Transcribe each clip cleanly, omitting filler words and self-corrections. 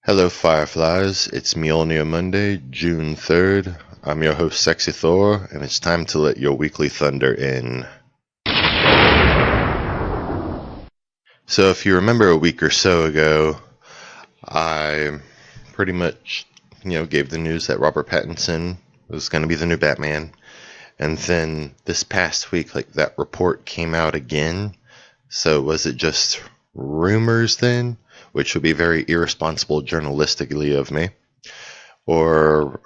Hello, Fireflies. It's Mjolnir Monday, June 3rd. I'm your host, Sexy Thor, and it's time to let your weekly thunder in. So, if you remember a week or so ago, I pretty much, gave the news that Robert Pattinson was going to be the new Batman. And then this past week, that report came out again. So, was it just rumors then? Which would be very irresponsible journalistically of me. Or,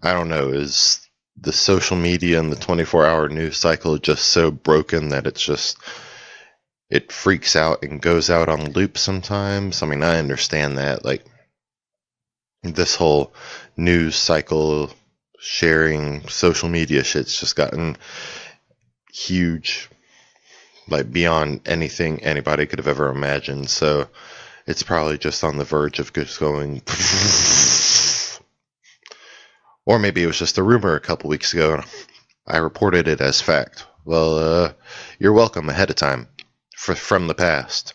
I don't know, is the social media and the 24-hour news cycle just so broken that it freaks out and goes out on loop sometimes? I mean, I understand that. This whole news cycle sharing social media shit's just gotten huge, beyond anything anybody could have ever imagined. So it's probably just on the verge of just going. Or maybe it was just a rumor a couple weeks ago and I reported it as fact. Well, you're welcome ahead of time from the past.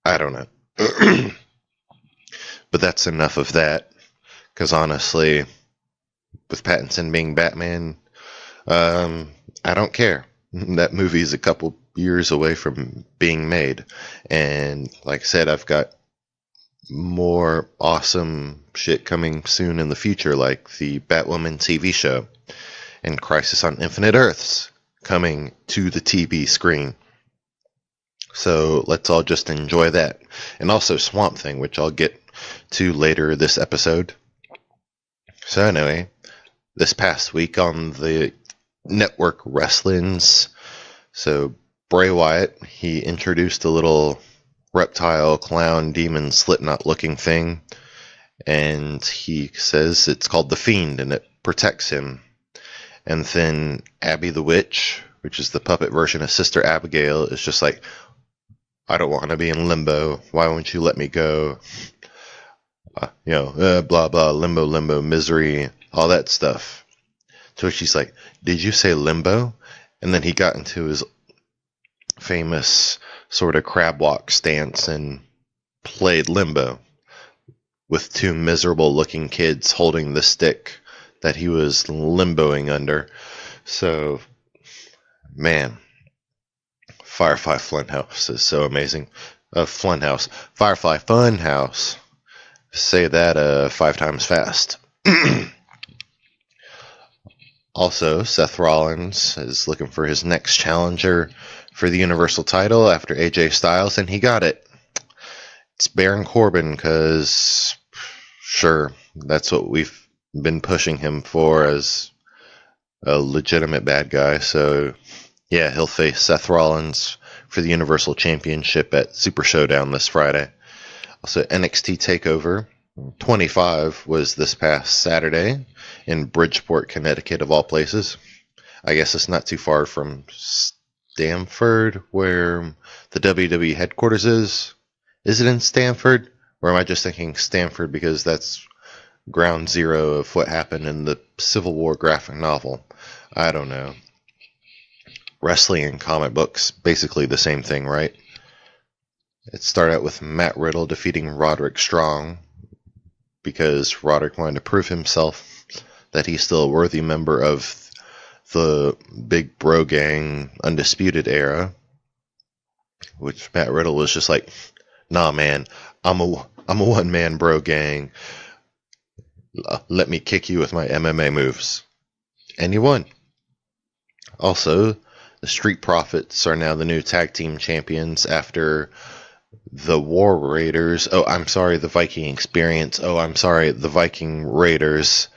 I don't know. But that's enough of that. Because honestly, with Pattinson being Batman, I don't care. That movie's a couple years away from being made. And like I said, I've got more awesome shit coming soon in the future, like the Batwoman TV show and Crisis on Infinite Earths coming to the TV screen. So let's all just enjoy that. And also Swamp Thing, which I'll get to later this episode. So anyway, this past week on the network wrestlings, so Bray Wyatt, he introduced a little reptile, clown, demon, Slipknot looking thing, and he says it's called the Fiend and it protects him. And then Abby the Witch, which is the puppet version of Sister Abigail, is just like, I don't want to be in limbo, why won't you let me go? Blah blah, limbo, misery, all that stuff. So she's like, did you say limbo? And then he got into his famous sort of crab walk stance and played limbo with two miserable looking kids holding the stick that he was limboing under. So, man, Firefly Funhouse is so amazing. Firefly Funhouse. Say that 5 times fast. Also, Seth Rollins is looking for his next challenger for the Universal title after AJ Styles, and he got it. It's Baron Corbin, because, sure, that's what we've been pushing him for as a legitimate bad guy. So, yeah, he'll face Seth Rollins for the Universal Championship at Super Showdown this Friday. Also, NXT TakeOver 25 was this past Saturday in Bridgeport, Connecticut, of all places. I guess it's not too far from Stamford, where the WWE headquarters is. Is it in Stamford? Or am I just thinking Stamford because that's ground zero of what happened in the Civil War graphic novel? I don't know. Wrestling and comic books, basically the same thing, right? It started out with Matt Riddle defeating Roderick Strong because Roderick wanted to prove himself that he's still a worthy member of the Big Bro Gang Undisputed era, which Matt Riddle was just like, nah, man, I'm a one-man bro gang. Let me kick you with my MMA moves. And he won. Also, the Street Profits are now the new tag team champions after the War Raiders. Oh, I'm sorry, the Viking Experience. Oh, I'm sorry, the Viking Raiders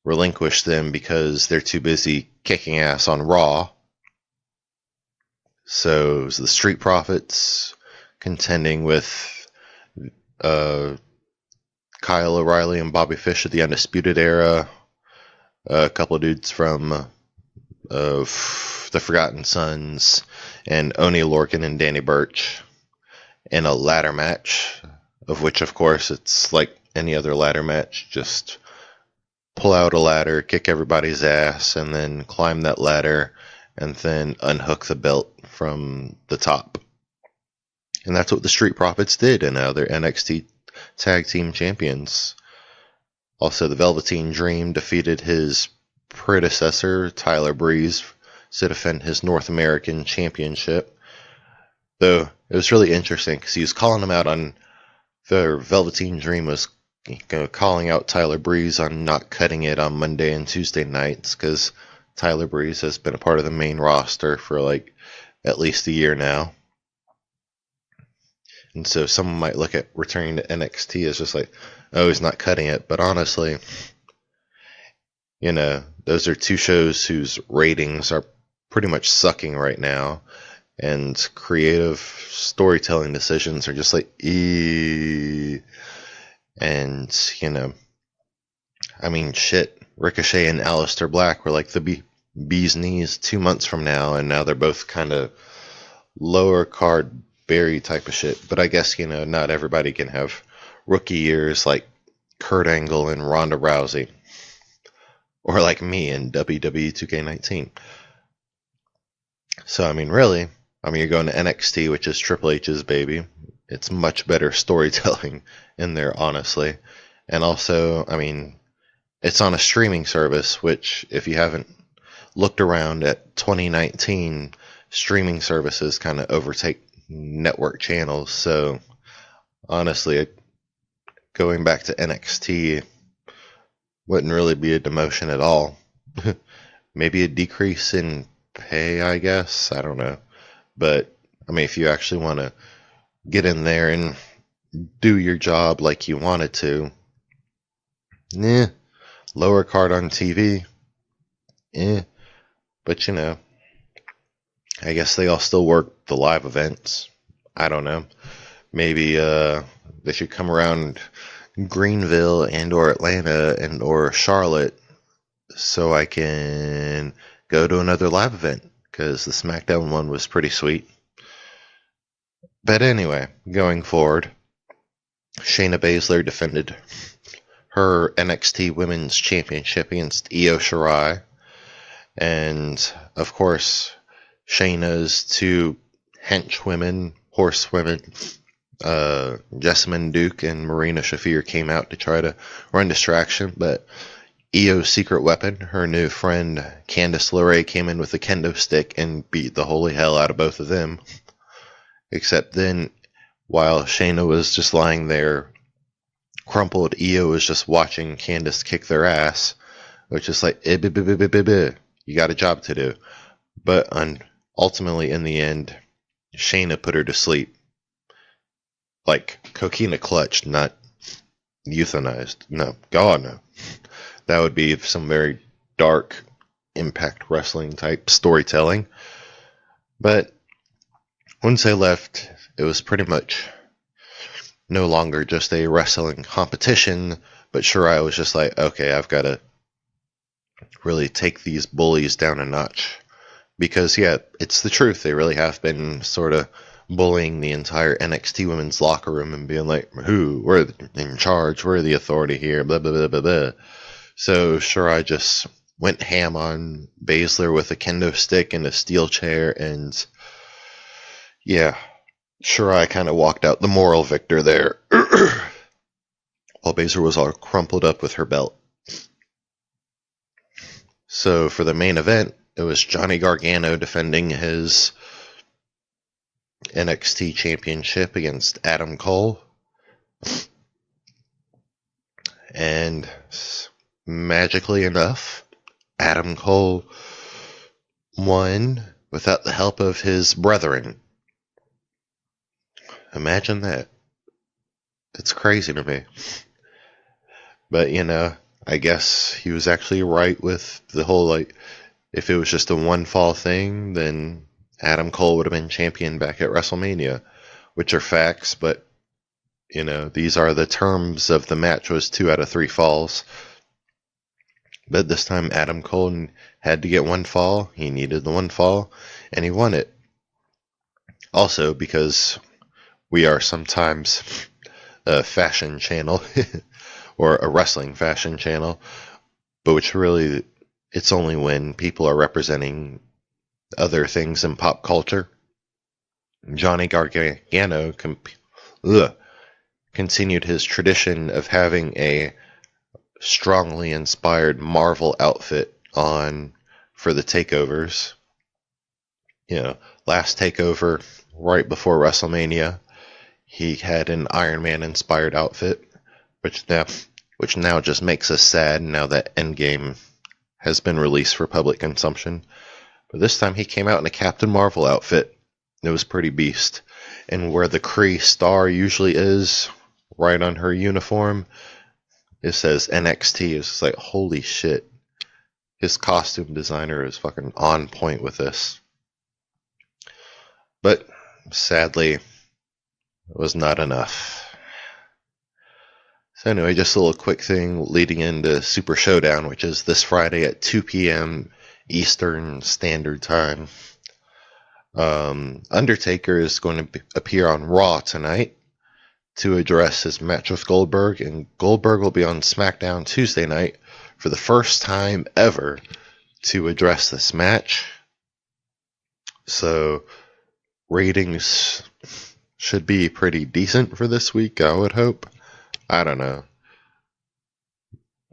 relinquished them because they're too busy kicking ass on Raw. So it was the Street Profits contending with Kyle O'Reilly and Bobby Fish of the Undisputed Era, a couple of dudes from the Forgotten Sons, and Oney Lorcan and Danny Burch in a ladder match, of which, of course, it's like any other ladder match. Just pull out a ladder, kick everybody's ass, and then climb that ladder, and then unhook the belt from the top. And that's what the Street Profits did in their NXT tag team champions. Also, the Velveteen Dream defeated his predecessor, Tyler Breeze, to defend his North American Championship. Though it was really interesting because he was calling him out on the Velveteen Dream was calling out Tyler Breeze on not cutting it on Monday and Tuesday nights because Tyler Breeze has been a part of the main roster for like at least a year now. And so someone might look at returning to NXT as just like, oh, he's not cutting it. But honestly, those are two shows whose ratings are pretty much sucking right now. And creative storytelling decisions are just like, And, shit. Ricochet and Aleister Black were like the bee's knees 2 months from now. And now they're both kind of lower card Barry type of shit. But I guess, not everybody can have rookie years like Kurt Angle and Ronda Rousey. Or like me in WWE 2K19. So, really, you're going to NXT, which is Triple H's baby. It's much better storytelling in there, honestly. And also, it's on a streaming service, which, if you haven't looked around at 2019, streaming services kind of overtake network channels. So, honestly, going back to NXT wouldn't really be a demotion at all. Maybe a decrease in pay, I guess. I don't know. But, if you actually want to get in there and do your job like you wanted to, lower card on TV, But, I guess they all still work the live events. I don't know. Maybe they should come around Greenville and or Atlanta and or Charlotte so I can go to another live event, because the SmackDown one was pretty sweet. But anyway, going forward, Shayna Baszler defended her NXT Women's Championship against Io Shirai. And, of course, Shayna's two henchwomen, horsewomen, Jessamine Duke and Marina Shafir came out to try to run distraction, but Io's secret weapon, her new friend Candice LeRae, came in with a kendo stick and beat the holy hell out of both of them. Except then, while Shayna was just lying there crumpled, Io was just watching Candice kick their ass, which is like, you got a job to do. But ultimately, in the end, Shayna put her to sleep. Like, coquina clutched, not euthanized. No, God, no. That would be some very dark Impact Wrestling type storytelling. But once they left, it was pretty much no longer just a wrestling competition, but Shirai was just like, okay, I've got to really take these bullies down a notch. Because, yeah, it's the truth. They really have been sort of bullying the entire NXT women's locker room and being like, we're in charge, we're the authority here, blah, blah, blah, blah, blah. So Shirai just went ham on Baszler with a kendo stick and a steel chair, and yeah, Shirai kind of walked out the moral victor there, while Baszler was all crumpled up with her belt. So for the main event, it was Johnny Gargano defending his NXT Championship against Adam Cole. And magically enough, Adam Cole won without the help of his brethren. Imagine that. It's crazy to me. But, I guess he was actually right with the whole, like, if it was just a one fall thing, then Adam Cole would have been champion back at WrestleMania, which are facts, but, these are the terms of the match, was 2 out of 3 falls. But this time Adam Cole had to get one fall, he needed the one fall, and he won it. Also, because we are sometimes a fashion channel, or a wrestling fashion channel, but which really, it's only when people are representing other things in pop culture. Johnny Gargano continued his tradition of having a strongly inspired Marvel outfit on for the takeovers. Last takeover, right before WrestleMania, he had an Iron Man inspired outfit, which now just makes us sad now that Endgame has been released for public consumption. But this time he came out in a Captain Marvel outfit. It was pretty beast. And where the Kree star usually is, right on her uniform, it says NXT. It's just like, holy shit. His costume designer is fucking on point with this. But sadly, it was not enough. So anyway, just a little quick thing leading into Super Showdown, which is this Friday at 2 p.m. Eastern Standard Time. Undertaker is going to appear on Raw tonight to address his match with Goldberg, and Goldberg will be on SmackDown Tuesday night for the first time ever to address this match. So ratings should be pretty decent for this week, I would hope. I don't know.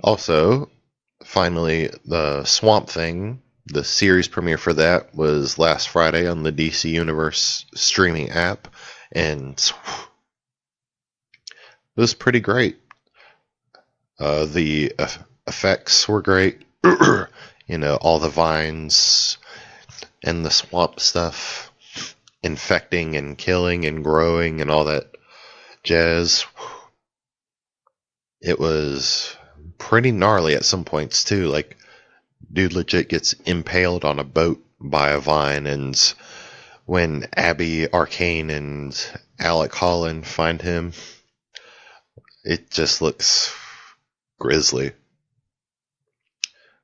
Also, finally, the Swamp Thing, the series premiere for that was last Friday on the DC Universe streaming app, and it was pretty great. The effects were great. All the vines and the swamp stuff infecting and killing and growing and all that jazz. It was pretty gnarly at some points too. Like, dude legit gets impaled on a boat by a vine, and when Abby Arcane and Alec Holland find him, it just looks grisly.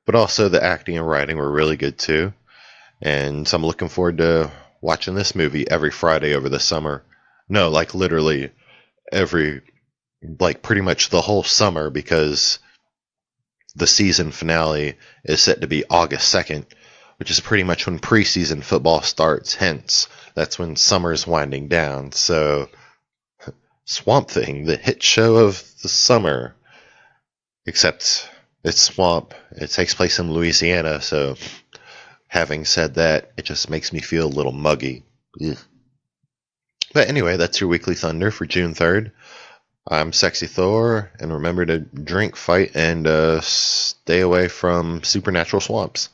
But also the acting and writing were really good too. And so I'm looking forward to watching this movie every Friday over the summer. No, like literally pretty much the whole summer, because the season finale is set to be August 2nd, which is pretty much when preseason football starts. Hence, that's when summer's winding down. So Swamp Thing, the hit show of the summer, except it's swamp. It takes place in Louisiana, so having said that, it just makes me feel a little muggy. Ugh. But anyway, that's your Weekly Thunder for June 3rd. I'm Sexy Thor, and remember to drink, fight, and stay away from supernatural swamps.